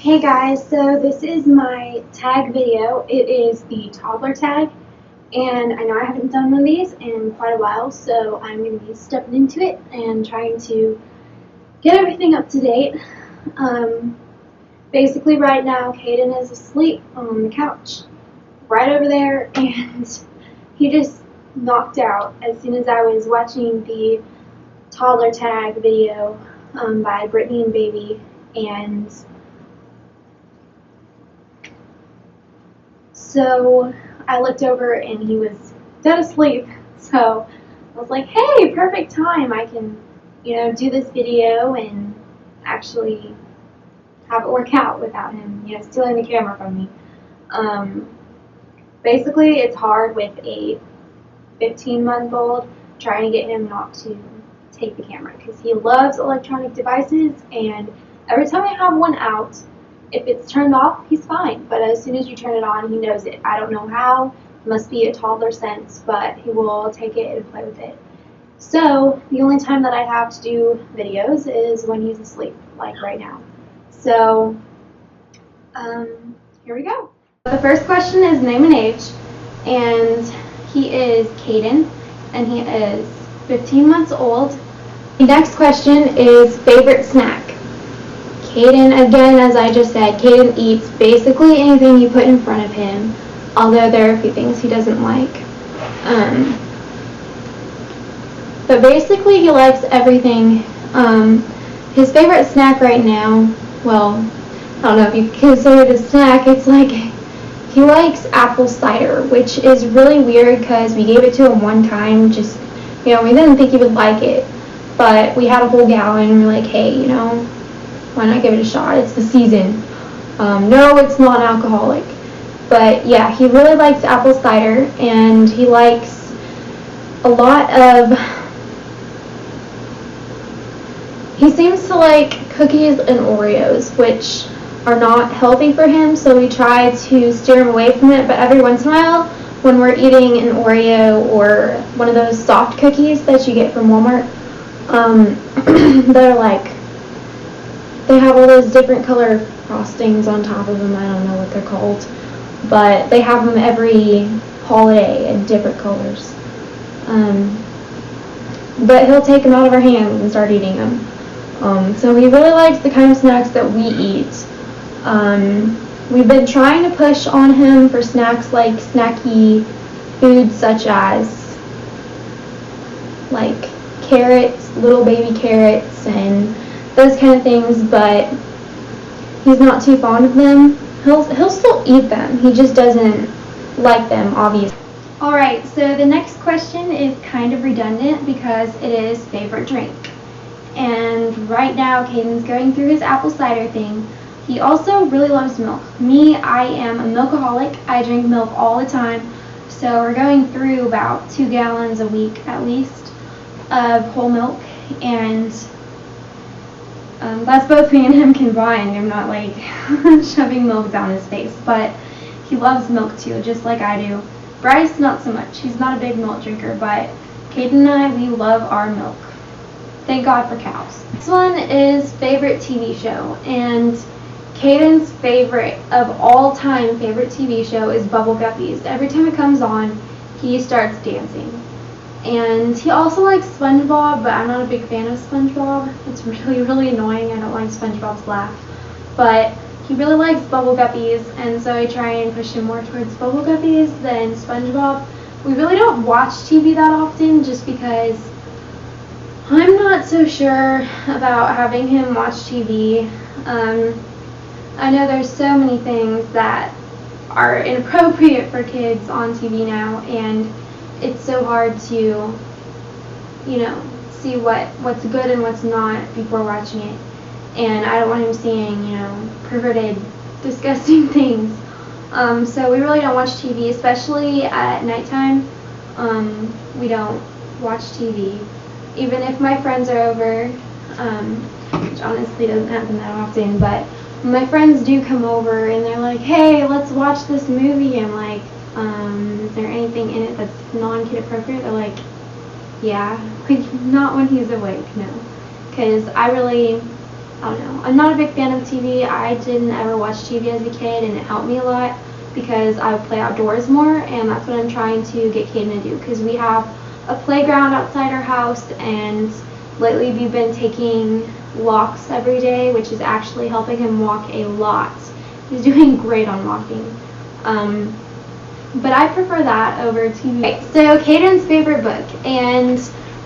Hey guys, so this is my tag video. It is the toddler tag, and I know I haven't done one of these in quite a while, so I'm going to be stepping into it and trying to get everything up to date. Um, Basically, right now, Caden is asleep on the couch right over there, and he just knocked out as soon as I was watching the toddler tag video by Brittany and Baby, and so I looked over and he was dead asleep. So I was like, hey, perfect time. I can, do this video and actually have it work out without him, stealing the camera from me. Um, Basically, it's hard with a 15-month-old trying to get him not to take the camera because he loves electronic devices, and every time I have one out, if it's turned off, he's fine. But as soon as you turn it on, he knows it. I don't know how. It must be a toddler sense, but he will take it and play with it. So the only time that I have to do videos is when he's asleep, like right now. So here we go. The first question is name and age, and he is Caden, and he is 15 months old. The next question is favorite snack. Caden, again, as I just said, Caden eats basically anything you put in front of him, although there are a few things he doesn't like. But basically he likes everything. His favorite snack right now, well, I don't know if you consider it a snack, it's like he likes apple cider, which is really weird because we gave it to him one time, just, we didn't think he would like it, but we had a whole gallon and we're like, hey, why not give it a shot? It's the season. No, it's non-alcoholic. But yeah, he really likes apple cider, and he likes a lot of, he seems to like cookies and Oreos, which are not healthy for him, so we try to steer him away from it, but every once in a while, when we're eating an Oreo or one of those soft cookies that you get from Walmart, they're like, they have all those different color frostings on top of them. I don't know what they're called, but they have them every holiday in different colors. But he'll take them out of our hands and start eating them. So he really likes the kind of snacks that we eat. We've been trying to push on him for snacks like snacky foods such as like carrots, little baby carrots, and those kind of things, but he's not too fond of them. He'll still eat them. He just doesn't like them, obviously. Alright, so the next question is kind of redundant because it is favorite drink. And right now, Caden's going through his apple cider thing. He also really loves milk. Me, I am a milkaholic. I drink milk all the time. So we're going through about 2 gallons a week at least of whole milk, and that's both me and him combined. I'm not like shoving milk down his face, but he loves milk too, just like I do. Bryce, not so much. He's not a big milk drinker, but Caden and I, we love our milk. Thank God for cows. This one is favorite TV show, and Caden's favorite of all time favorite TV show is Bubble Guppies. Every time it comes on, he starts dancing. And he also likes SpongeBob, but I'm not a big fan of SpongeBob. It's really, really annoying. I don't like SpongeBob's laugh. But he really likes Bubble Guppies, and so I try and push him more towards Bubble Guppies than SpongeBob. We really don't watch TV that often just because I'm not so sure about having him watch TV. I know there's so many things that are inappropriate for kids on TV now, and it's so hard to, see what's good and what's not before watching it. And I don't want him seeing, perverted, disgusting things. So we really don't watch TV, especially at nighttime. We don't watch TV. Even if my friends are over, which honestly doesn't happen that often, but when my friends do come over and they're like, hey, let's watch this movie, I'm like, is there anything in it that's non-kid appropriate? They're like, yeah, like not when he's awake, no. Because I really I don't know. I'm not a big fan of TV. I didn't ever watch TV as a kid, and it helped me a lot because I would play outdoors more, and that's what I'm trying to get Caden to do, because we have a playground outside our house, and lately we've been taking walks every day, which is actually helping him walk a lot. He's doing great on walking. But I prefer that over TV. Okay, so Caden's favorite book, and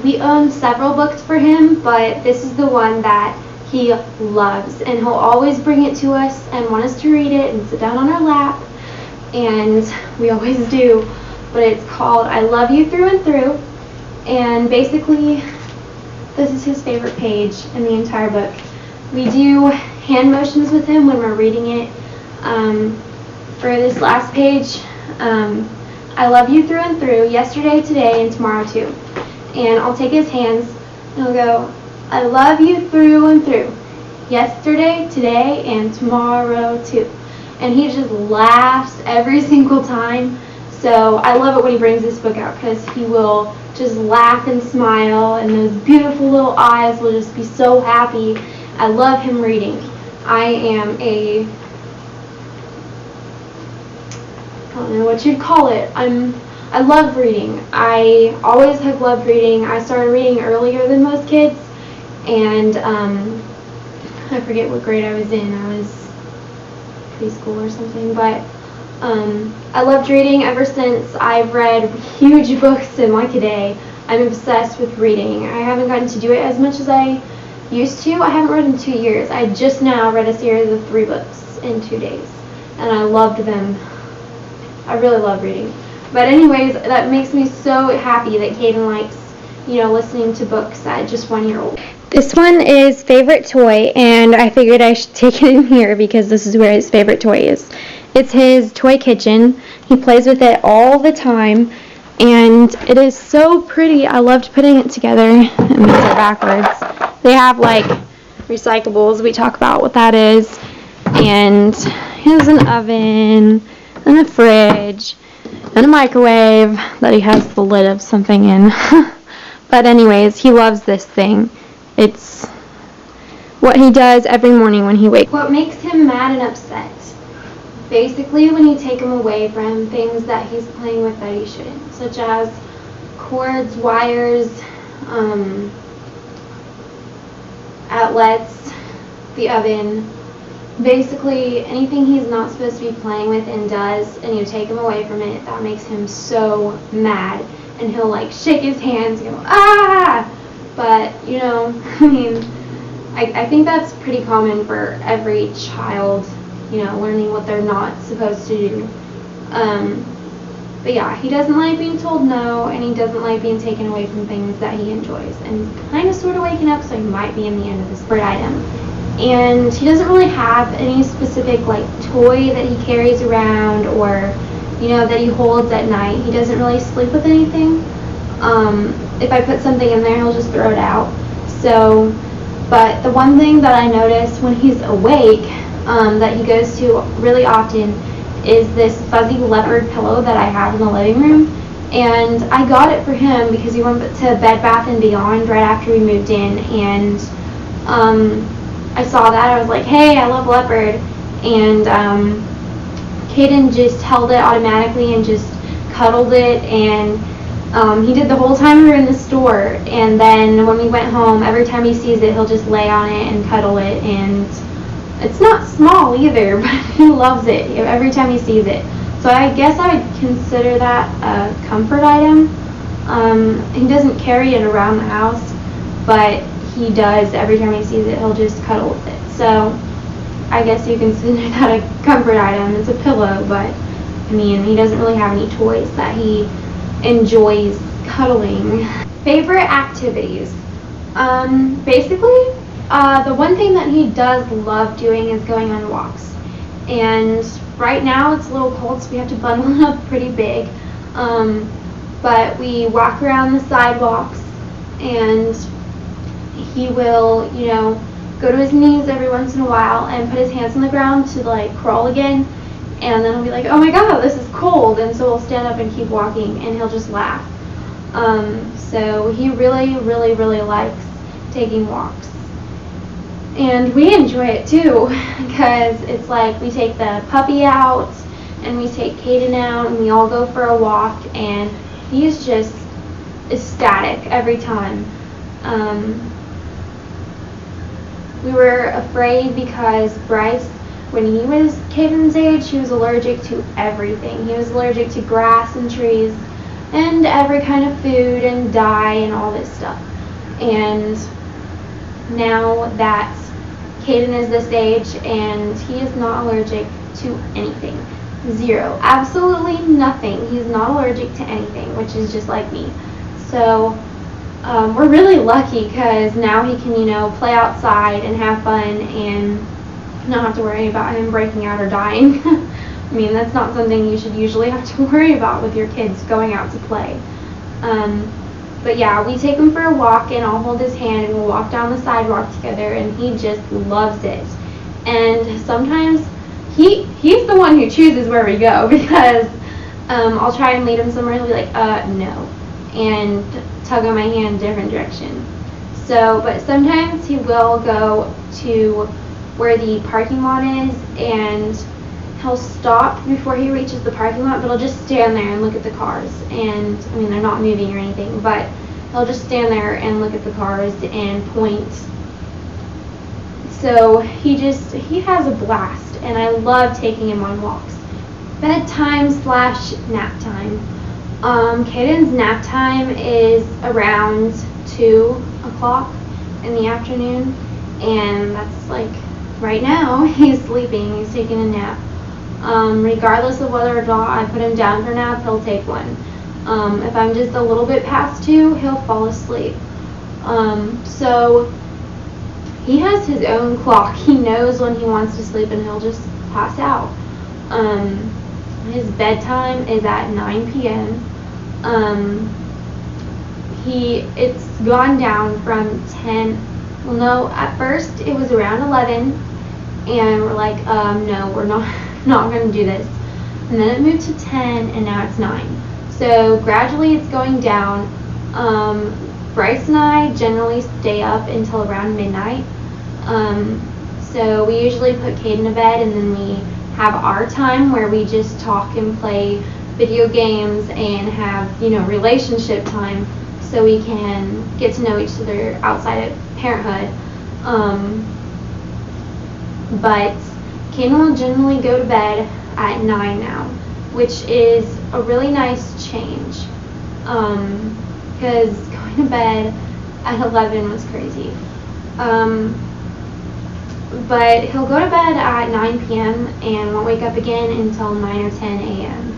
we own several books for him, but this is the one that he loves, and he'll always bring it to us and want us to read it and sit down on our lap, and we always do. But it's called I Love You Through and Through, and basically this is his favorite page in the entire book. We do hand motions with him when we're reading it. For this last page, I love you through and through, yesterday, today, and tomorrow too. And I'll take his hands and I'll go, I love you through and through, yesterday, today, and tomorrow too. And he just laughs every single time. So I love it when he brings this book out, because he will just laugh and smile, and those beautiful little eyes will just be so happy. I love him reading. I don't know what you'd call it. I love reading. I always have loved reading. I started reading earlier than most kids, and I forget what grade I was in. I was preschool or something, but I loved reading ever since. I've read huge books in like a day. I'm obsessed with reading. I haven't gotten to do it as much as I used to. I haven't read in 2 years. I just now read a series of 3 books in 2 days, and I loved them. I really love reading. But anyways, that makes me so happy that Caden likes, listening to books at just 1 year old. This one is favorite toy, and I figured I should take it in here because this is where his favorite toy is. It's his toy kitchen. He plays with it all the time, and it is so pretty. I loved putting it together. And these are backwards. They have like recyclables. We talk about what that is. And he has an oven and a fridge and a microwave that he has the lid of something in. But anyways, he loves this thing. It's what he does every morning when he wakes. What makes him mad and upset? Basically, when you take him away from things that he's playing with that he shouldn't, such as cords, wires, outlets, the oven. Basically, anything he's not supposed to be playing with and does, and you take him away from it, that makes him so mad. And he'll like shake his hands and go, ah! But, I think that's pretty common for every child, learning what they're not supposed to do. But yeah, he doesn't like being told no, and he doesn't like being taken away from things that he enjoys. And kind of sort of waking up, so he might be in the end of this bird item. And he doesn't really have any specific toy that he carries around or that he holds at night. He doesn't really sleep with anything. If I put something in there, he'll just throw it out. So, but the one thing that I notice when he's awake that he goes to really often is this fuzzy leopard pillow that I have in the living room. And I got it for him because he went to Bed Bath & Beyond right after we moved in, and I saw that. I was like, hey, I love leopard. And Caden just held it automatically and just cuddled it, and he did the whole time we were in the store. And then when we went home, every time he sees it, he'll just lay on it and cuddle it. And it's not small either, but he loves it every time he sees it. So I guess I would consider that a comfort item. He doesn't carry it around the house, but he does every time he sees it, he'll just cuddle with it. So I guess you consider that a comfort item. It's a pillow, but he doesn't really have any toys that he enjoys cuddling. Favorite activities. Basically, the one thing that he does love doing is going on walks. And right now it's a little cold, so we have to bundle up pretty big. But we walk around the sidewalks, and he will, go to his knees every once in a while and put his hands on the ground to crawl again. And then he'll be like, oh my god, this is cold. And so we'll stand up and keep walking, and he'll just laugh. So he really, really, really likes taking walks. And we enjoy it too, because it's like we take the puppy out and we take Caden out and we all go for a walk, and he's just ecstatic every time. We were afraid because Bryce, when he was Caden's age, he was allergic to everything. He was allergic to grass and trees and every kind of food and dye and all this stuff. And now that Caden is this age and he is not allergic to anything. Zero. Absolutely nothing. He's not allergic to anything, which is just like me. So we're really lucky because now he can, play outside and have fun and not have to worry about him breaking out or dying. I mean, that's not something you should usually have to worry about with your kids going out to play. But yeah, we take him for a walk and I'll hold his hand and we'll walk down the sidewalk together, and he just loves it. And sometimes he's the one who chooses where we go, because I'll try and lead him somewhere and he'll be like, no, and tug on my hand different direction. So, but sometimes he will go to where the parking lot is and he'll stop before he reaches the parking lot, but he'll just stand there and look at the cars. And I mean, they're not moving or anything, but he'll just stand there and look at the cars and point. So he has a blast, and I love taking him on walks. Bedtime/nap time. Caden's nap time is around 2 o'clock in the afternoon, and that's like right now he's sleeping, he's taking a nap. Regardless of whether or not I put him down for a nap, he'll take one. If I'm just a little bit past 2, he'll fall asleep. So he has his own clock. He knows when he wants to sleep and he'll just pass out. His bedtime is at 9 p.m. It's gone down from 10. Well, no, at first it was around 11, and we're like, no, we're not going to do this. And then it moved to 10, and now it's 9. So gradually it's going down. Bryce and I generally stay up until around midnight. So we usually put Caden to bed, and then we have our time where we just talk and play video games and have, relationship time, so we can get to know each other outside of parenthood. But Caden will generally go to bed at 9 now, which is a really nice change, because going to bed at 11 was crazy. But he'll go to bed at 9 p.m. and won't wake up again until 9 or 10 a.m.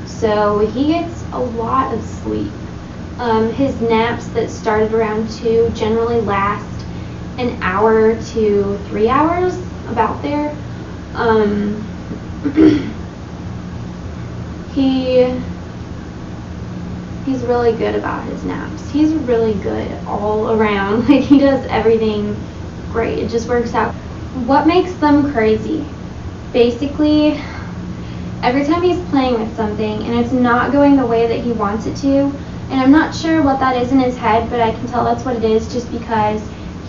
So he gets a lot of sleep. His naps that started around 2 generally last an hour to 3 hours, about there. He's really good about his naps. He's really good all around. Like, he does everything great. It just works out. What makes them crazy? Basically, every time he's playing with something and it's not going the way that he wants it to, and I'm not sure what that is in his head, but I can tell that's what it is just because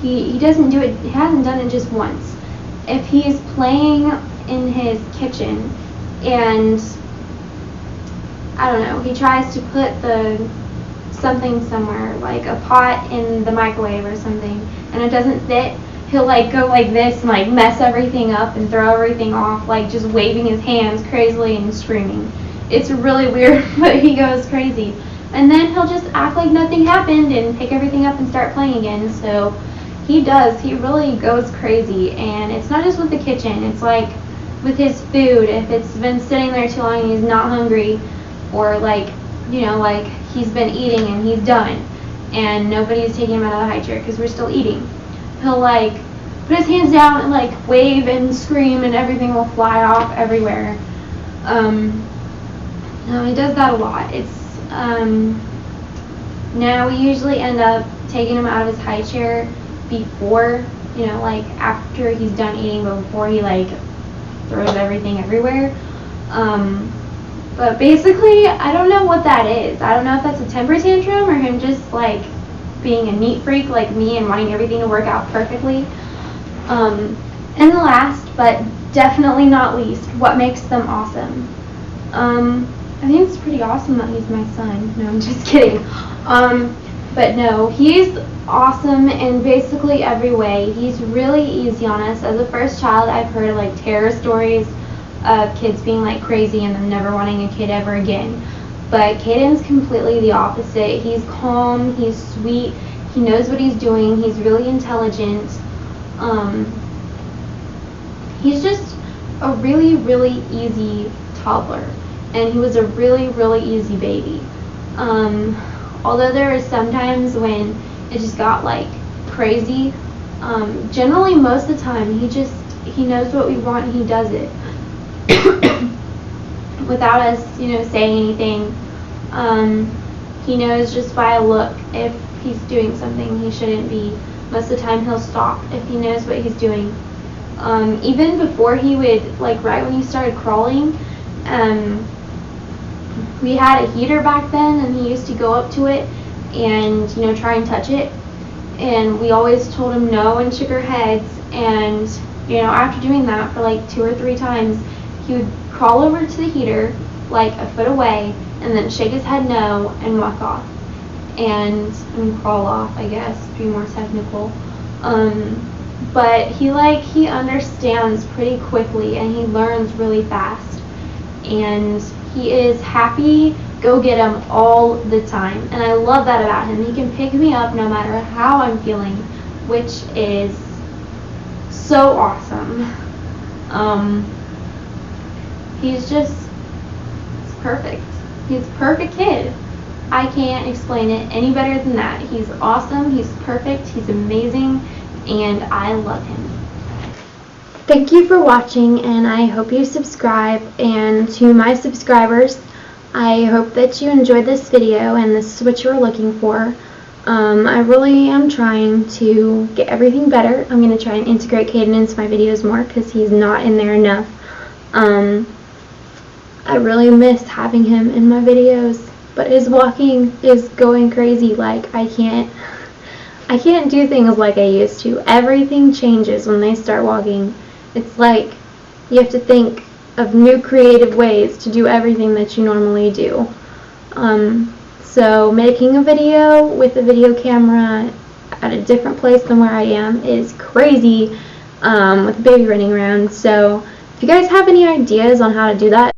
he doesn't do it, he hasn't done it just once. If he's playing in his kitchen and, I don't know, he tries to put something somewhere, like a pot in the microwave or something, and it doesn't fit, he'll go like this and mess everything up and throw everything off, just waving his hands crazily and screaming. It's really weird, but he goes crazy. And then he'll just act like nothing happened and pick everything up and start playing again. So he really goes crazy. And it's not just with the kitchen, it's with his food. If it's been sitting there too long and he's not hungry, or he's been eating and he's done and nobody's taking him out of the high chair because we're still eating, he'll put his hands down and wave and scream, and everything will fly off everywhere. He does that a lot. Now we usually end up taking him out of his high chair before, after he's done eating, but before he throws everything everywhere. But basically, I don't know what that is. I don't know if that's a temper tantrum or him just being a neat freak like me and wanting everything to work out perfectly. And the last, but definitely not least, what makes them awesome? I think it's pretty awesome that he's my son. No, I'm just kidding. But no, he's awesome in basically every way. He's really easy on us. As a first child, I've heard like terror stories of kids being like crazy and them never wanting a kid ever again. But Caden's completely the opposite. He's calm, he's sweet, he knows what he's doing, he's really intelligent. He's just a really, really easy toddler. And he was a really, really easy baby. Although there are some times when it just got like crazy, generally most of the time he knows what we want and he does it without us, saying anything. He knows just by a look if he's doing something he shouldn't be. Most of the time he'll stop if he knows what he's doing. Even before he would, like right when he started crawling, we had a heater back then and he used to go up to it and try and touch it, and we always told him no and shook our heads, and after doing that for like 2 or 3 times, he would crawl over to the heater like a foot away and then shake his head no and walk off, and crawl off, I guess, to be more technical. But he understands pretty quickly and he learns really fast, and he is happy go get him all the time, and I love that about him. He can pick me up no matter how I'm feeling, which is so awesome. He's perfect. He's a perfect kid. I can't explain it any better than that. He's awesome, he's perfect, he's amazing, and I love him. Thank you for watching, and I hope you subscribe. And to my subscribers, I hope that you enjoyed this video and this is what you were looking for. I really am trying to get everything better. I'm going to try and integrate Caden into my videos more because he's not in there enough. I really miss having him in my videos, but his walking is going crazy. Like, I can't do things like I used to. Everything changes when they start walking. It's like you have to think of new creative ways to do everything that you normally do. So making a video with a video camera at a different place than where I am is crazy with the baby running around. So if you guys have any ideas on how to do that,